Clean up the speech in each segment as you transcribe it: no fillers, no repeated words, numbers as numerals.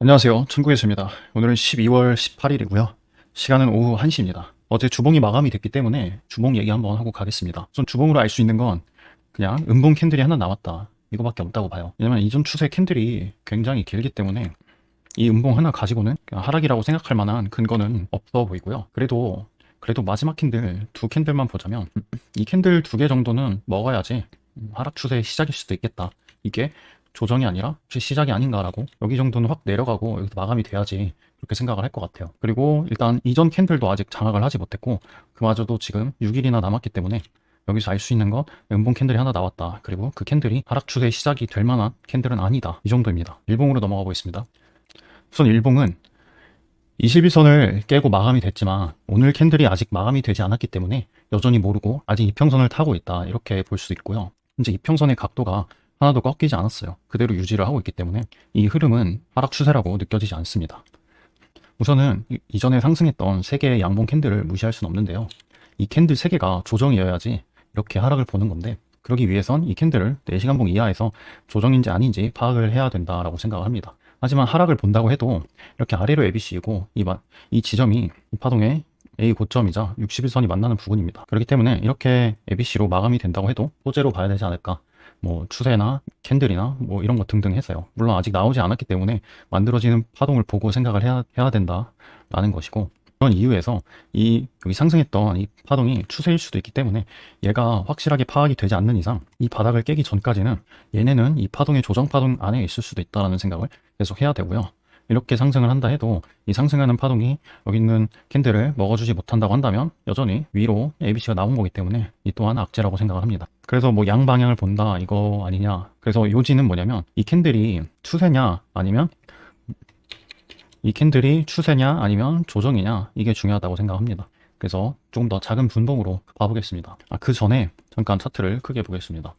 안녕하세요. 천국에서입니다. 오늘은 12월 18일이고요. 시간은 오후 1시입니다. 어제 주봉이 마감이 됐기 때문에 주봉 얘기 한번 하고 가겠습니다. 우선 주봉으로 알 수 있는 건 그냥 음봉 캔들이 하나 남았다, 이거밖에 없다고 봐요. 왜냐면 이전 추세 캔들이 굉장히 길기 때문에 이 음봉 하나 가지고는 그냥 하락이라고 생각할 만한 근거는 없어 보이고요. 그래도 마지막 캔들 두 캔들만 보자면 이 캔들 두 개 정도는 먹어야지 하락 추세의 시작일 수도 있겠다. 이게 조정이 아니라 혹시 시작이 아닌가라고, 여기 정도는 확 내려가고 여기서 마감이 돼야지 그렇게 생각을 할 것 같아요. 그리고 일단 이전 캔들도 아직 장악을 하지 못했고 그마저도 지금 6일이나 남았기 때문에 여기서 알 수 있는 건 음봉 캔들이 하나 나왔다. 그리고 그 캔들이 하락 추세의 시작이 될 만한 캔들은 아니다. 이 정도입니다. 일봉으로 넘어가 보겠습니다. 우선 일봉은 21선을 깨고 마감이 됐지만 오늘 캔들이 아직 마감이 되지 않았기 때문에 여전히 모르고 아직 이평선을 타고 있다, 이렇게 볼 수 있고요. 현재 이평선의 각도가 하나도 꺾이지 않았어요. 그대로 유지를 하고 있기 때문에 이 흐름은 하락 추세라고 느껴지지 않습니다. 우선은 이전에 상승했던 3개의 양봉 캔들을 무시할 수는 없는데요. 이 캔들 3개가 조정이어야지 이렇게 하락을 보는 건데, 그러기 위해선 이 캔들을 4시간봉 이하에서 조정인지 아닌지 파악을 해야 된다라고 생각을 합니다. 하지만 하락을 본다고 해도 이렇게 아래로 ABC이고 이 지점이 이 파동의 A 고점이자 61선이 만나는 부분입니다. 그렇기 때문에 이렇게 ABC로 마감이 된다고 해도 호재로 봐야 되지 않을까, 뭐 추세나 캔들이나 뭐 이런 거 등등 해서요. 물론 아직 나오지 않았기 때문에 만들어지는 파동을 보고 생각을 해야 된다라는 것이고, 그런 이유에서 여기 상승했던 이 파동이 추세일 수도 있기 때문에 얘가 확실하게 파악이 되지 않는 이상 이 바닥을 깨기 전까지는 얘네는 이 파동의 조정 파동 안에 있을 수도 있다라는 생각을 계속 해야 되고요. 이렇게 상승을 한다 해도 이 상승하는 파동이 여기 있는 캔들을 먹어주지 못한다고 한다면 여전히 위로 ABC가 나온 거기 때문에 이 또한 악재라고 생각을 합니다. 그래서 뭐 양방향을 본다 이거 아니냐, 그래서 요지는 뭐냐면 이 캔들이 추세냐 아니면 조정이냐, 이게 중요하다고 생각합니다. 그래서 조금 더 작은 분봉으로 봐보겠습니다. 그 전에 잠깐 차트를 크게 보겠습니다.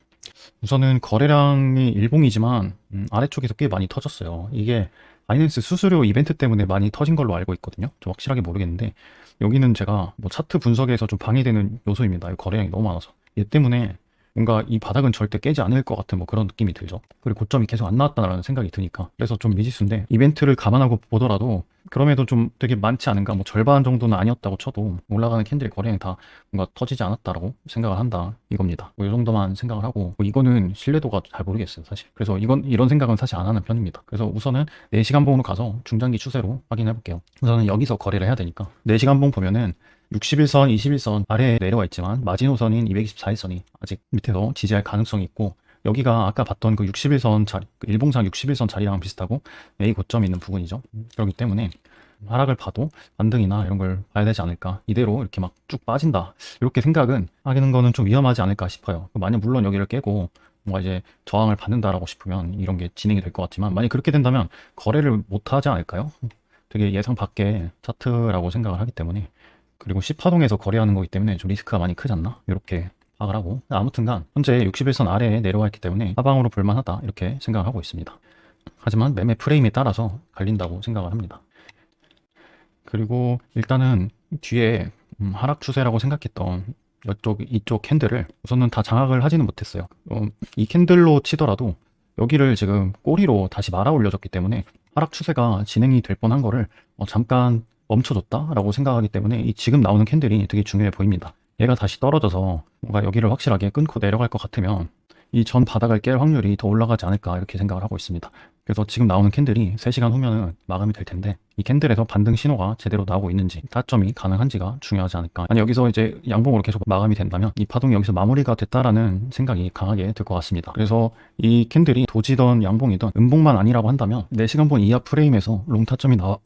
우선은 거래량이 일봉이지만 아래쪽에서 꽤 많이 터졌어요. 이게 바이낸스 수수료 이벤트 때문에 많이 터진 걸로 알고 있거든요. 좀 확실하게 모르겠는데 여기는 제가 뭐 차트 분석에서 좀 방해되는 요소입니다. 거래량이 너무 많아서. 얘 때문에 뭔가 이 바닥은 절대 깨지 않을 것 같은 뭐 그런 느낌이 들죠. 그리고 고점이 계속 안 나왔다는 생각이 드니까. 그래서 좀 미지수인데, 이벤트를 감안하고 보더라도 그럼에도 좀 되게 많지 않은가, 뭐 절반 정도는 아니었다고 쳐도 올라가는 캔들 거래량이 다 뭔가 터지지 않았다라고 생각을 한다, 이겁니다. 뭐 이 정도만 생각을 하고, 뭐 이거는 신뢰도가 잘 모르겠어요 사실. 그래서 이런 생각은 사실 안 하는 편입니다. 그래서 우선은 4시간 봉으로 가서 중장기 추세로 확인해 볼게요. 우선은 여기서 거래를 해야 되니까 4시간 봉 보면은 61선, 21선 아래에 내려와 있지만 마지노선인 224일선이 아직 밑에서 지지할 가능성이 있고, 여기가 아까 봤던 그 61선 자리, 그 일봉상 61선 자리랑 비슷하고 A 고점이 있는 부분이죠. 그렇기 때문에 하락을 봐도 반등이나 이런 걸 봐야 되지 않을까, 이대로 이렇게 막 쭉 빠진다 이렇게 생각은 하는 거는 좀 위험하지 않을까 싶어요. 만약 물론 여기를 깨고 뭔가 이제 저항을 받는다라고 싶으면 이런 게 진행이 될 것 같지만, 만약 그렇게 된다면 거래를 못 하지 않을까요? 되게 예상 밖의 차트라고 생각을 하기 때문에, 그리고 10파동에서 거래하는 거기 때문에 좀 리스크가 많이 크지 않나, 이렇게 파악을 하고, 아무튼간 현재 61선 아래에 내려와 있기 때문에 하방으로 볼만하다, 이렇게 생각을 하고 있습니다. 하지만 매매 프레임에 따라서 갈린다고 생각을 합니다. 그리고 일단은 뒤에 하락 추세라고 생각했던 이쪽 캔들을 우선은 다 장악을 하지는 못했어요. 이 캔들로 치더라도 여기를 지금 꼬리로 다시 말아 올려줬기 때문에 하락 추세가 진행이 될 뻔한 거를 잠깐 멈춰줬다라고 생각하기 때문에 이 지금 나오는 캔들이 되게 중요해 보입니다. 얘가 다시 떨어져서 뭔가 여기를 확실하게 끊고 내려갈 것 같으면 이 전 바닥을 깰 확률이 더 올라가지 않을까, 이렇게 생각을 하고 있습니다. 그래서 지금 나오는 캔들이 3시간 후면은 마감이 될 텐데, 이 캔들에서 반등 신호가 제대로 나오고 있는지, 타점이 가능한지가 중요하지 않을까. 아니 여기서 이제 양봉으로 계속 마감이 된다면 이 파동이 여기서 마무리가 됐다라는 생각이 강하게 들 것 같습니다. 그래서 이 캔들이 도지던 양봉이던 음봉만 아니라고 한다면 4시간봉 이하 프레임에서 롱 타점이 나와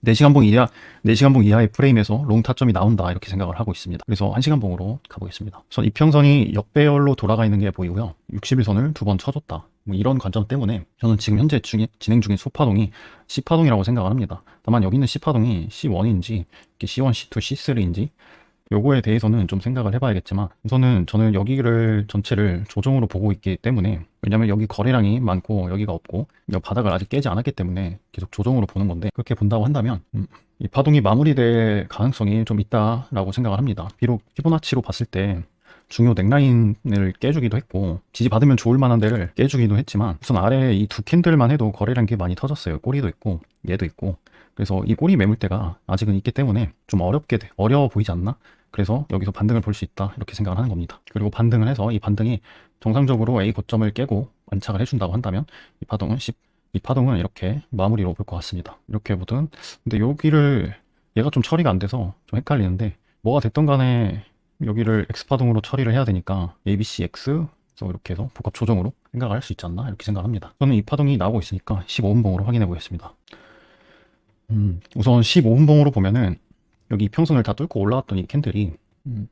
4시간봉 이하의 프레임에서 롱 타점이 나온다, 이렇게 생각을 하고 있습니다. 그래서 1시간봉으로 가보겠습니다. 우선 이평선이 역배열로 돌아가 있는 게 보이고요. 61선을 2번 쳐줬다, 뭐 이런 관점 때문에 저는 지금 현재 진행 중인 소파동이 C파동이라고 생각을 합니다. 다만 여기 있는 C파동이 C1인지 C1, C2, C3인지 요거에 대해서는 좀 생각을 해봐야겠지만, 우선은 저는 여기를 전체를 조정으로 보고 있기 때문에, 왜냐면 여기 거래량이 많고 여기가 없고 이 바닥을 아직 깨지 않았기 때문에 계속 조정으로 보는 건데, 그렇게 본다고 한다면 이 파동이 마무리될 가능성이 좀 있다라고 생각을 합니다. 비록 피보나치로 봤을 때 중요 넥라인을 깨주기도 했고 지지받으면 좋을 만한 데를 깨주기도 했지만 우선 아래 이 두 캔들만 해도 거래량이 꽤 많이 터졌어요. 꼬리도 있고 얘도 있고. 그래서 이 꼬리 매물대가 아직은 있기 때문에 좀 어려워 보이지 않나? 그래서 여기서 반등을 볼 수 있다 이렇게 생각을 하는 겁니다. 그리고 반등을 해서 이 반등이 정상적으로 A 고점을 깨고 안착을 해준다고 한다면 이 파동은 이렇게 마무리로 볼 것 같습니다. 이렇게 보든 근데 여기를 얘가 좀 처리가 안 돼서 좀 헷갈리는데 뭐가 됐던 간에 여기를 X파동으로 처리를 해야 되니까 ABCX 그래서 이렇게 해서 복합 조정으로 생각을 할 수 있지 않나 이렇게 생각합니다. 저는 이 파동이 나오고 있으니까 15분봉으로 확인해 보겠습니다. 우선 15분봉으로 보면은 여기 이평선을 다 뚫고 올라왔던 이 캔들이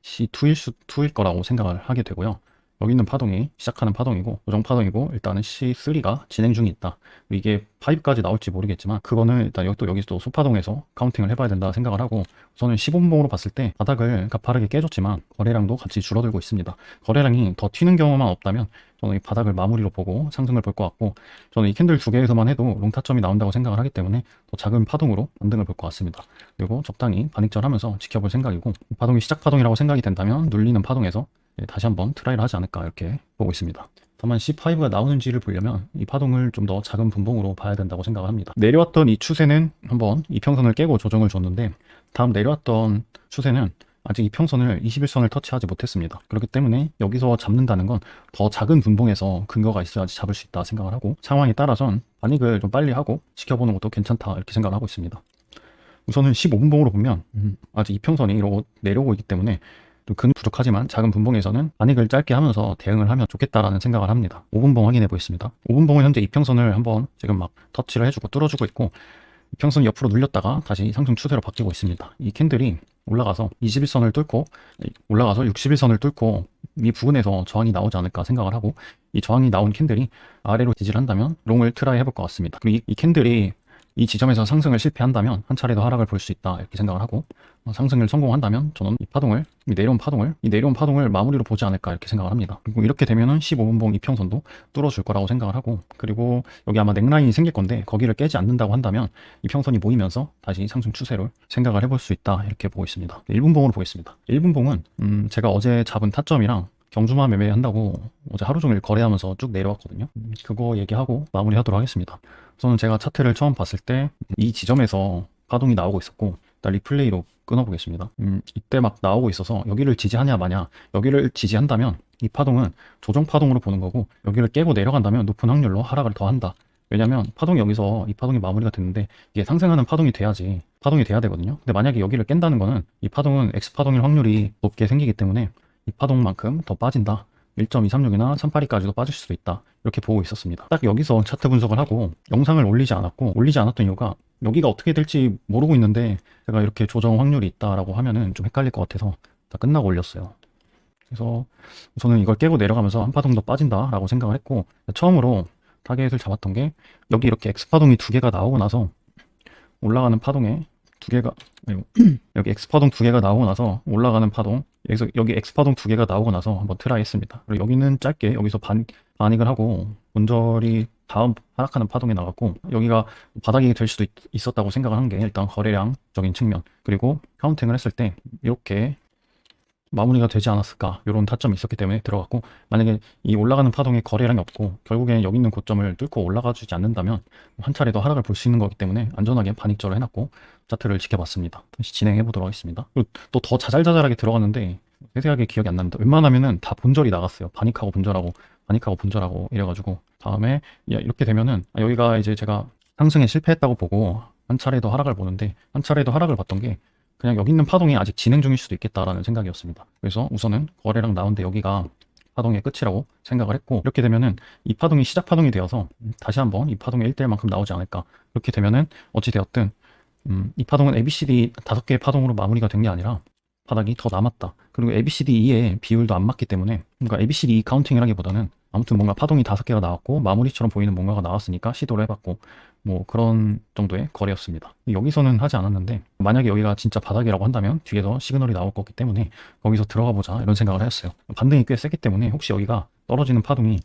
C2일 거라고 생각을 하게 되고요. 여기 있는 파동이 시작하는 파동이고 고정 파동이고 일단은 C3가 진행 중에 있다. 이게 5까지 나올지 모르겠지만 그거는 일단 여기서 또 소파동에서 카운팅을 해봐야 된다 생각을 하고 우선은 15분봉으로 봤을 때 바닥을 가파르게 깨줬지만 거래량도 같이 줄어들고 있습니다. 거래량이 더 튀는 경우만 없다면 저는 이 바닥을 마무리로 보고 상승을 볼 것 같고 저는 이 캔들 두 개에서만 해도 롱타점이 나온다고 생각을 하기 때문에 더 작은 파동으로 반등을 볼 것 같습니다. 그리고 적당히 반익절하면서 지켜볼 생각이고 파동이 시작 파동이라고 생각이 된다면 눌리는 파동에서 다시 한번 트라이를 하지 않을까 이렇게 보고 있습니다. 다만 C5가 나오는지를 보려면 이 파동을 좀 더 작은 분봉으로 봐야 된다고 생각을 합니다. 내려왔던 이 추세는 한번 이평선을 깨고 조정을 줬는데 다음 내려왔던 추세는 아직 이평선을 21선을 터치하지 못했습니다. 그렇기 때문에 여기서 잡는다는 건 더 작은 분봉에서 근거가 있어야지 잡을 수 있다 생각을 하고 상황에 따라선 반익을 좀 빨리 하고 지켜보는 것도 괜찮다 이렇게 생각을 하고 있습니다. 우선은 15분봉으로 보면 아직 이평선이 이러고 내려오고 있기 때문에 근 부족하지만 작은 분봉에서는 반익을 짧게 하면서 대응을 하면 좋겠다라는 생각을 합니다. 5분봉 확인해 보겠습니다. 5분봉은 현재 이평선을 한번 지금 막 터치를 해주고 뚫어주고 있고 이평선이 옆으로 눌렸다가 다시 상승 추세로 바뀌고 있습니다. 이 캔들이 올라가서 21선을 뚫고 올라가서 61선을 뚫고 이 부근에서 저항이 나오지 않을까 생각을 하고 이 저항이 나온 캔들이 아래로 지지를 한다면 롱을 트라이 해볼 것 같습니다. 그리고 이 캔들이 이 지점에서 상승을 실패한다면 한 차례 더 하락을 볼 수 있다 이렇게 생각을 하고 상승을 성공한다면 저는 이 내려온 파동을 마무리로 보지 않을까 이렇게 생각을 합니다. 그리고 이렇게 되면은 15분봉 이평선도 뚫어줄 거라고 생각을 하고 그리고 여기 아마 넥라인이 생길 건데 거기를 깨지 않는다고 한다면 이평선이 모이면서 다시 상승 추세를 생각을 해볼 수 있다 이렇게 보고 있습니다. 1분봉으로 보겠습니다. 1분봉은 제가 어제 잡은 타점이랑 경주마 매매한다고 어제 하루 종일 거래하면서 쭉 내려왔거든요. 그거 얘기하고 마무리하도록 하겠습니다. 우선은 제가 차트를 처음 봤을 때 이 지점에서 파동이 나오고 있었고 일단 리플레이로 끊어보겠습니다. 이때 막 나오고 있어서 여기를 지지하냐 마냐 여기를 지지한다면 이 파동은 조정 파동으로 보는 거고 여기를 깨고 내려간다면 높은 확률로 하락을 더 한다. 왜냐면 파동이 여기서 이 파동이 마무리가 됐는데 이게 상승하는 파동이 돼야 되거든요. 근데 만약에 여기를 깬다는 거는 이 파동은 X파동일 확률이 높게 생기기 때문에 이 파동만큼 더 빠진다. 1.236이나 382까지도 빠질 수도 있다. 이렇게 보고 있었습니다. 딱 여기서 차트 분석을 하고 영상을 올리지 않았던 이유가 여기가 어떻게 될지 모르고 있는데 제가 이렇게 조정 확률이 있다라고 하면은 좀 헷갈릴 것 같아서 다 끝나고 올렸어요. 그래서 우선은 이걸 깨고 내려가면서 한 파동 더 빠진다라고 생각을 했고 처음으로 타겟을 잡았던 게 여기 이렇게 X파동이 두 개가 나오고 나서 올라가는 파동에 두 개가 여기 X파동 두 개가 나오고 나서 올라가는 파동 여기 X파동 두 개가 나오고 나서 한번 트라이 했습니다. 그리고 여기는 짧게 여기서 반익을 하고 본절이 다음 하락하는 파동에 나갔고 여기가 바닥이 될 수도 있었다고 생각을 한 게 일단 거래량적인 측면 그리고 카운팅을 했을 때 이렇게 마무리가 되지 않았을까 이런 타점이 있었기 때문에 들어갔고 만약에 이 올라가는 파동에 거래량이 없고 결국엔 여기 있는 고점을 뚫고 올라가 주지 않는다면 한 차례 더 하락을 볼 수 있는 거기 때문에 안전하게 반익절을 해놨고 차트를 지켜봤습니다. 다시 진행해 보도록 하겠습니다. 그리고 또 더 자잘자잘하게 들어갔는데 세세하게 기억이 안 납니다. 웬만하면은 다 본절이 나갔어요. 반익하고 본절하고 이래가지고 다음에 이렇게 되면은 여기가 이제 제가 상승에 실패했다고 보고 한 차례 더 하락을 보는데 한 차례 더 하락을 봤던 게 그냥 여기 있는 파동이 아직 진행 중일 수도 있겠다라는 생각이었습니다. 그래서 우선은 거래량 나온데 여기가 파동의 끝이라고 생각을 했고 이렇게 되면은 이 파동이 시작 파동이 되어서 다시 한번 이 파동의 1대1만큼 나오지 않을까. 그렇게 되면은 어찌되었든 이 파동은 ABCD 5개의 파동으로 마무리가 된 게 아니라 바닥이 더 남았다. 그리고 ABCD2의 비율도 안 맞기 때문에 그러니까 ABCD 카운팅을 하기보다는 아무튼 뭔가 파동이 5개가 나왔고 마무리처럼 보이는 뭔가가 나왔으니까 시도를 해봤고 뭐 그런 정도의 거래였습니다. 여기서는 하지 않았는데 만약에 여기가 진짜 바닥이라고 한다면 뒤에서 시그널이 나올 거기 때문에 거기서 들어가 보자 이런 생각을 했어요. 반등이 꽤 세기 때문에 혹시 여기가 떨어지는 파동이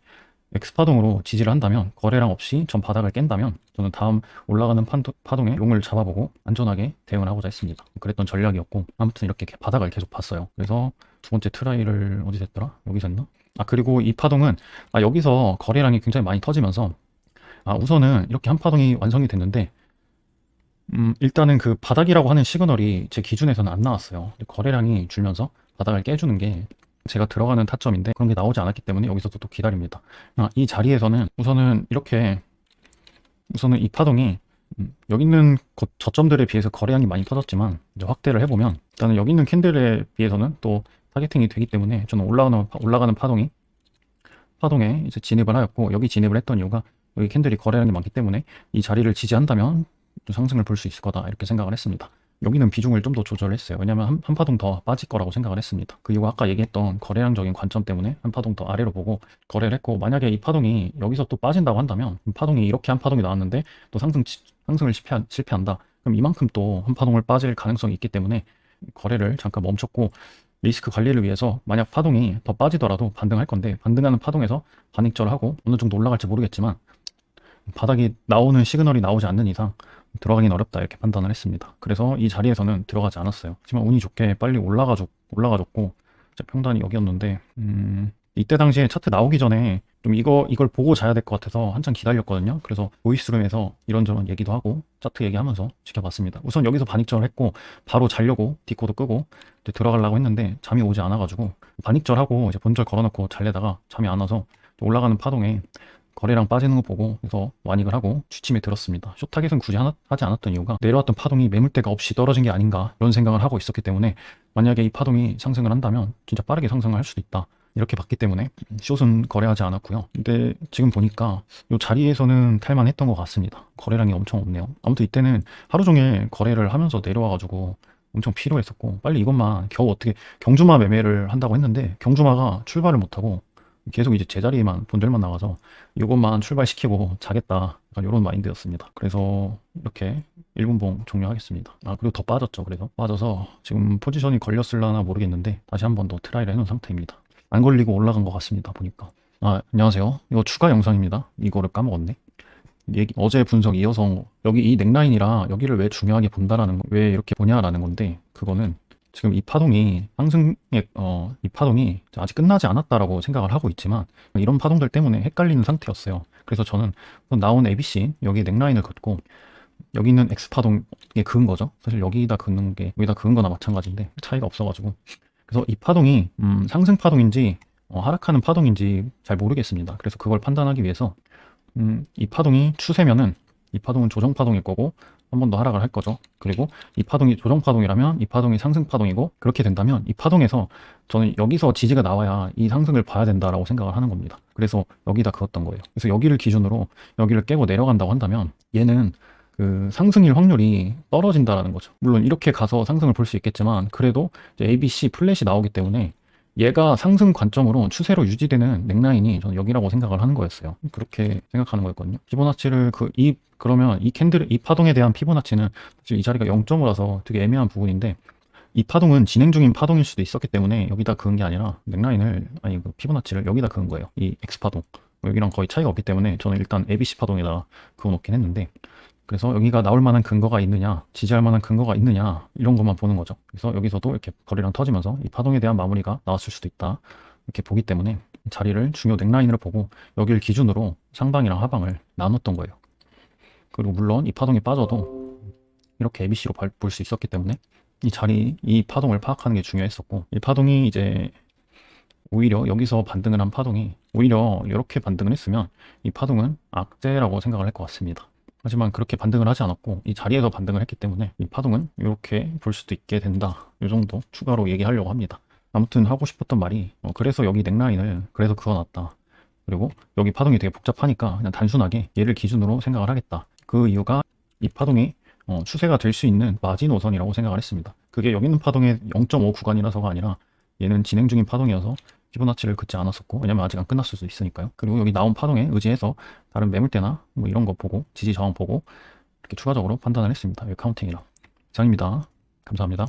X파동으로 지지를 한다면, 거래량 없이 전 바닥을 깬다면 저는 다음 올라가는 파동에 용을 잡아보고 안전하게 대응을 하고자 했습니다. 그랬던 전략이었고, 아무튼 이렇게 바닥을 계속 봤어요. 그래서 두 번째 트라이를 어디서 했더라? 여기서 했나? 그리고 이 파동은 여기서 거래량이 굉장히 많이 터지면서 우선은 이렇게 한 파동이 완성이 됐는데, 일단은 그 바닥이라고 하는 시그널이 제 기준에서는 안 나왔어요. 거래량이 줄면서 바닥을 깨주는 게 제가 들어가는 타점인데, 그런 게 나오지 않았기 때문에 여기서도 또 기다립니다. 이 자리에서는 우선은 이 파동이 여기 있는 저점들에 비해서 거래량이 많이 터졌지만, 이제 확대를 해보면 일단은 여기 있는 캔들에 비해서는 또 타겟팅이 되기 때문에 저는 올라가는 파동에 이제 진입을 하였고, 여기 진입을 했던 이유가 여기 캔들이 거래량이 많기 때문에 이 자리를 지지한다면 좀 상승을 볼 수 있을 거다, 이렇게 생각을 했습니다. 여기는 비중을 좀 더 조절했어요. 왜냐면 한 파동 더 빠질 거라고 생각을 했습니다. 그 이유가 아까 얘기했던 거래량적인 관점 때문에 한 파동 더 아래로 보고 거래를 했고, 만약에 이 파동이 여기서 또 빠진다고 한다면, 파동이 이렇게 한 파동이 나왔는데 또 상승을 실패한다. 그럼 이만큼 또 한 파동을 빠질 가능성이 있기 때문에 거래를 잠깐 멈췄고, 리스크 관리를 위해서 만약 파동이 더 빠지더라도 반등할 건데, 반등하는 파동에서 반익절을 하고 어느 정도 올라갈지 모르겠지만 바닥이 나오는 시그널이 나오지 않는 이상 들어가긴 어렵다, 이렇게 판단을 했습니다. 그래서 이 자리에서는 들어가지 않았어요. 하지만 운이 좋게 빨리 올라가줬고, 평단이 여기였는데, 이때 당시에 차트 나오기 전에 좀 이걸 보고 자야 될 것 같아서 한참 기다렸거든요. 그래서 보이스룸에서 이런저런 얘기도 하고 차트 얘기하면서 지켜봤습니다. 우선 여기서 반익절을 했고, 바로 자려고 디코드 끄고 이제 들어가려고 했는데 잠이 오지 않아가지고, 반익절하고 이제 본절 걸어놓고 잘려다가 잠이 안 와서 올라가는 파동에 거래량 빠지는 거 보고 그래서 완익을 하고 취침에 들었습니다. 숏타겟은 굳이 하지 않았던 이유가, 내려왔던 파동이 매물대가 없이 떨어진 게 아닌가 이런 생각을 하고 있었기 때문에, 만약에 이 파동이 상승을 한다면 진짜 빠르게 상승을 할 수도 있다, 이렇게 봤기 때문에 숏은 거래하지 않았고요. 근데 지금 보니까 이 자리에서는 탈만했던 것 같습니다. 거래량이 엄청 없네요. 아무튼 이때는 하루 종일 거래를 하면서 내려와가지고 엄청 피로했었고, 빨리 이것만 겨우 어떻게 경주마 매매를 한다고 했는데 경주마가 출발을 못하고 계속 이제 제자리에만 본절만 나가서 이것만 출발시키고 자겠다, 약간 이런 마인드였습니다. 그래서 이렇게 1분봉 종료하겠습니다. 그리고 더 빠졌죠. 그래서 빠져서 지금 포지션이 걸렸을라나 모르겠는데 다시 한 번 더 트라이를 해놓은 상태입니다. 안 걸리고 올라간 것 같습니다, 보니까. 안녕하세요. 이거 추가 영상입니다. 이거를 까먹었네. 어제 분석 이어서 여기 이 넥라인이라 여기를 왜 중요하게 본다라는 왜 이렇게 보냐라는 건데, 그거는 지금 이 파동이 이 파동이 아직 끝나지 않았다라고 생각을 하고 있지만, 이런 파동들 때문에 헷갈리는 상태였어요. 그래서 저는 나온 ABC 여기 넥라인을 긋고 여기 있는 X 파동에 그은 거죠. 사실 여기다 그은 거나 마찬가지인데 차이가 없어가지고, 그래서 이 파동이 상승 파동인지 하락하는 파동인지 잘 모르겠습니다. 그래서 그걸 판단하기 위해서 이 파동이 추세면은 이 파동은 조정 파동일 거고 한 번 더 하락을 할 거죠. 그리고 이 파동이 조정 파동이라면 이 파동이 상승 파동이고, 그렇게 된다면 이 파동에서 저는 여기서 지지가 나와야 이 상승을 봐야 된다라고 생각을 하는 겁니다. 그래서 여기다 그었던 거예요. 그래서 여기를 기준으로 여기를 깨고 내려간다고 한다면 얘는 그 상승일 확률이 떨어진다라는 거죠. 물론 이렇게 가서 상승을 볼 수 있겠지만, 그래도 이제 ABC 플랫이 나오기 때문에 얘가 상승 관점으로 추세로 유지되는 넥라인이 저는 여기라고 생각을 하는 거였어요. 그렇게 생각하는 거였거든요. 피보나치를 그러면 이 파동에 대한 피보나치는 사실 이 자리가 0.5라서 되게 애매한 부분인데, 이 파동은 진행 중인 파동일 수도 있었기 때문에 여기다 그은 게 아니라 그 피보나치를 여기다 그은 거예요. 이 X파동. 여기랑 거의 차이가 없기 때문에 저는 일단 ABC 파동에다 그어 놓긴 했는데, 그래서 여기가 나올 만한 근거가 있느냐, 지지할 만한 근거가 있느냐, 이런 것만 보는 거죠. 그래서 여기서도 이렇게 거래량 터지면서 이 파동에 대한 마무리가 나왔을 수도 있다, 이렇게 보기 때문에 자리를 중요 넥라인으로 보고 여기를 기준으로 상방이랑 하방을 나눴던 거예요. 그리고 물론 이 파동이 빠져도 이렇게 ABC로 볼 수 있었기 때문에 이 파동을 파악하는 게 중요했었고, 이 파동이 이제 오히려 여기서 반등을 한 파동이 오히려 이렇게 반등을 했으면 이 파동은 악재라고 생각을 할 것 같습니다. 하지만 그렇게 반등을 하지 않았고 이 자리에서 반등을 했기 때문에 이 파동은 이렇게 볼 수도 있게 된다, 이 정도 추가로 얘기하려고 합니다. 아무튼 하고 싶었던 말이 그래서 여기 넥라인을 그래서 그어놨다. 그리고 여기 파동이 되게 복잡하니까 그냥 단순하게 얘를 기준으로 생각을 하겠다. 그 이유가 이 파동이 추세가 될 수 있는 마지노선이라고 생각을 했습니다. 그게 여기 있는 파동의 0.5 구간이라서가 아니라 얘는 진행 중인 파동이어서 피보나치를 긋지 않았었고, 왜냐면 아직 안 끝났을 수 있으니까요. 그리고 여기 나온 파동에 의지해서 다른 매물대나 뭐 이런 거 보고 지지 저항 보고 이렇게 추가적으로 판단을 했습니다. 여기 카운팅이랑. 이상입니다. 감사합니다.